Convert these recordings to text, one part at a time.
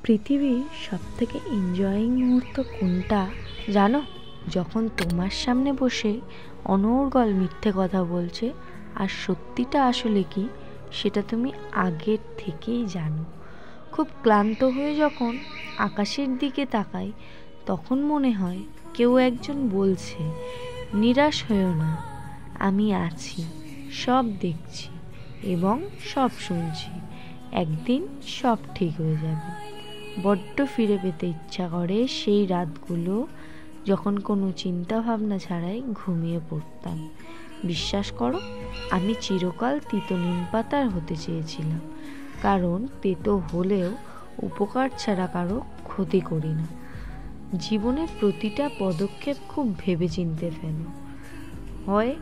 পৃথিবীর সবথেকে এনজয়িং মুহূর্ত কোনটা জানো? যখন তোমার সামনে বসে অনর্গল মিথ্যে কথা বলছে আর সত্যিটা আসলে কি সেটা তুমি আগের থেকেই জানো। খুব ক্লান্ত হয়ে যখন আকাশের দিকে তাকাই তখন মনে হয় কেউ একজন বলছে, নিরাশ হয়েও না, আমি আছি, সব দেখছি এবং সব শুনছি, একদিন সব ঠিক হয়ে যাবে। বড্ড ফিরে পেতে ইচ্ছা করে সেই রাতগুলো যখন কোনো চিন্তা ভাবনা ছাড়াই ঘুমিয়ে পড়তাম। বিশ্বাস করো, আমি চিরকাল তিতো নিম পাতার হতে চেয়েছিলাম, কারণ তেতো হলেও উপকার ছাড়া কারো ক্ষতি করি না। জীবনের প্রতিটা পদক্ষেপ খুব ভেবেচিন্তে ফেলো, হয়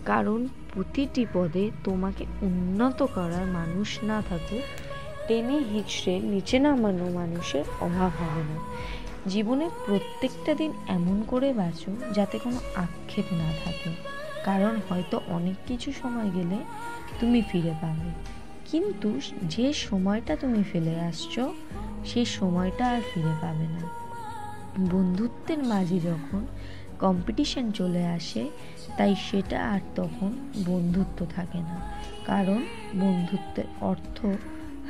কারণ প্রতিটি পদে তোমাকে উন্নত করার মানুষ না থাকুক, টেনে হিচড়ে নিচে নামানো মানুষের অভাব হবে না। জীবনে প্রত্যেকটা দিন এমন করে বাঁচো যাতে কোনো আক্ষেপ না থাকে, কারণ হয়তো অনেক কিছু সময় গেলে তুমি ফিরে পাবে, কিন্তু যে সময়টা তুমি ফেলে আসছো সেই সময়টা আর ফিরে পাবে না। বন্ধুত্বের মাঝে যখন কম্পিটিশন চলে আসে তাই সেটা আর তখন বন্ধুত্ব থাকে না, কারণ বন্ধুত্বের অর্থ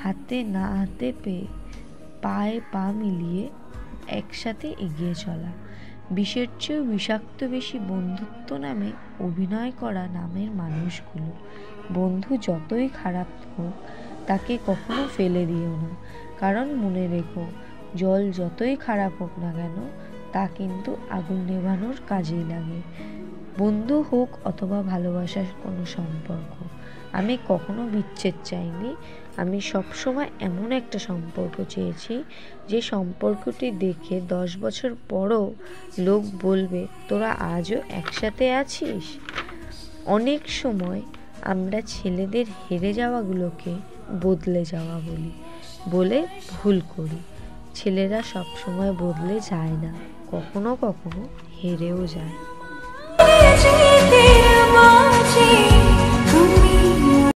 হাতে না হাতে পেয়ে পায়ে পা মিলিয়ে একসাথে এগিয়ে চলা। বিষের চেয়েও বিষাক্ত বেশি বন্ধুত্ব নামে অভিনয় করা নামের মানুষগুলো। বন্ধু যতই খারাপ হোক তাকে কখনো ফেলে দিও না, কারণ মনে রেখো, জল যতই খারাপ হোক না কেন তা কিন্তু আগুন নেভানোর কাজেই লাগে। বন্ধু হোক অথবা ভালোবাসার কোনো সম্পর্ক, আমি কখনো বিচ্ছেদ চাইনি। আমি সবসময় এমন একটা সম্পর্ক চেয়েছি যে সম্পর্কটি দেখে 10 বছর পরও লোক বলবে, তোরা আজও একসাথে আছিস। অনেক সময় আমরা ছেলেদের হেরে যাওয়াগুলোকে বদলে যাওয়া বলে ভুল করি। ছেলেরা সবসময় বদলে যায় না, কখনো কখনো হেরেও যায়।